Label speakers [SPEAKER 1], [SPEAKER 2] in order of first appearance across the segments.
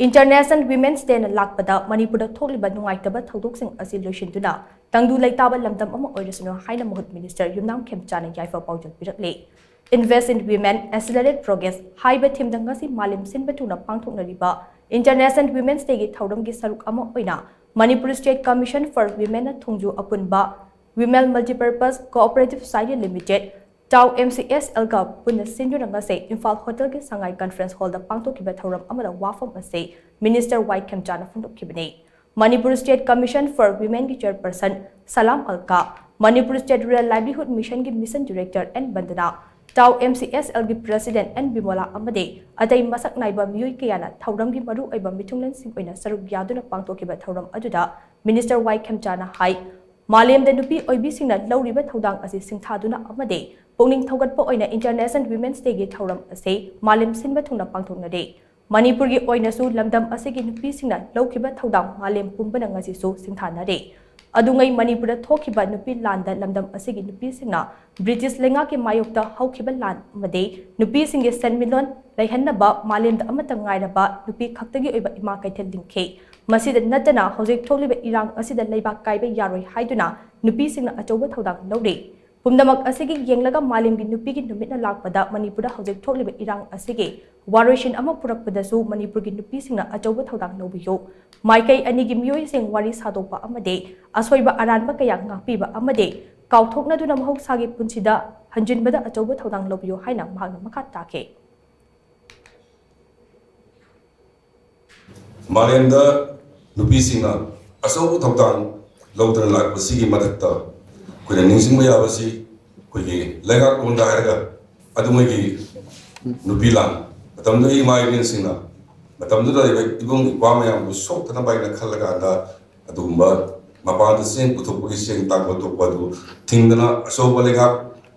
[SPEAKER 1] International Women's Day na lakpada Manipur thokliba nuaitaba thaudoksing asi loishinkhiduna tangdu leitaba lamdam ama oirasanu haina MAHUD Minister Yumnam Khemchand yaipha paojel pirakli. Invest in women, accelerate progress. Haiba thimdangasi malim sinbatuna pangthoknakhre International Women's Day gi thauram gi saruk ama oina Manipur State Commission for Women na thungju apunba Women Multipurpose Cooperative Society Limited Tau MCSL ga punna sinjuranga se Imphal Hotel ke Sangai Conference Hall da pangthokliba thauram amada wafam ase Minister Khemchand phongdokhibani. Manipur State Commission for Women ki Chairperson Salam Alka, Manipur State Rural Livelihood Mission ki Mission Director and Bandana, Tau MCSL ki President and Bimola Amade, Aday masak naiba miyoi kayana thauram ki maru aiba mithunglan sing oina saruk yaduna pangthokliba thauram aduda Minister Khemchand hai Malem da nupi oibi singna lawriba thaudang asi singthaduna amade Pongning thogatpa oina International Women's Day gi thauram ase malim sinba thungna pangthoknare. Manipur gi oina su lamdam ase gi nupi singna lawkhiba thaudang malem pumbana ngasi su singthanare. Adungai Manipur da thokhiba nupi landa lamdam ase gi nupi singna British lenga ki mayokta hawkhiba lan amade nupi singe senmilon laihannaba malem da amata ngairaba nupi khaktagi oiba ima kaithel lingkhe. Masida natana hojik thokliba irang asida leiba kaiba yaroi haiduna nupi singna achoba thaudang lawre. Pumdamak asigi yenglaga malim gi nupi gi numitna lakpada Manipur hojik thokliba irang asigi warishin ama purakpada su Manipur gi nupi singna achoba thaudang nobiyo maikai ani gi miyoi sing wari sadopa amade asoiba aranba kaya ngakpiba amade kauthokna duna mahoksagi punsida hanjinbada achoba thaudang lobiyo haina mahakna makha take.
[SPEAKER 2] Malemda nupi singna asobu thaudang lawdana lakpasigi madakta kuya ningsing maya basi kuya lega konda haraga adumagi nupi lang matamdo imay rin singna matamdo da ibang ipamayang busok tanang bayi na khalaga anda adumba mapanda sing putukpagi sing tagpatukpa du tingdana asoba lega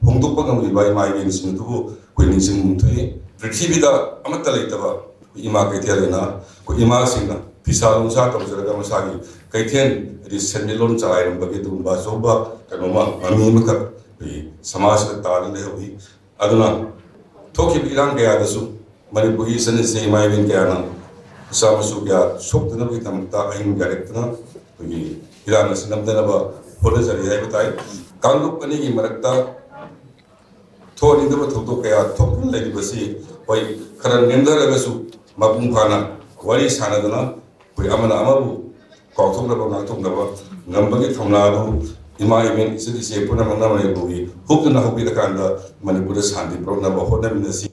[SPEAKER 2] hongtukpa ng ibay imay rin sing tubo kuya ningsing mungtuyi prithibida amata leitaba ima kaitiyari na kuya ima singna pisalong sa tawsaraga masagi kaitiyan ri senilon sa ayang bagi dumba soba kanoma mami maka samaj ka taal lehi aduna thoki irang kaya dasu Manipuri san se mai bin kaya na sama su kya sok tana bi tamta ahin garek tana bi irang sinam tana ba pole jari ai batai kandu pani gi marakta thoni da thok kaya thok legi basi oi karan ngendara gasu mapung kana wari sana dana koi amana amabu kauthok na ba ngakthok na ba ngambagi thongna bu ima imen isi se puna manna mai bu hukna hukbi da kanda Manipur shanti pro na ba hodna minasi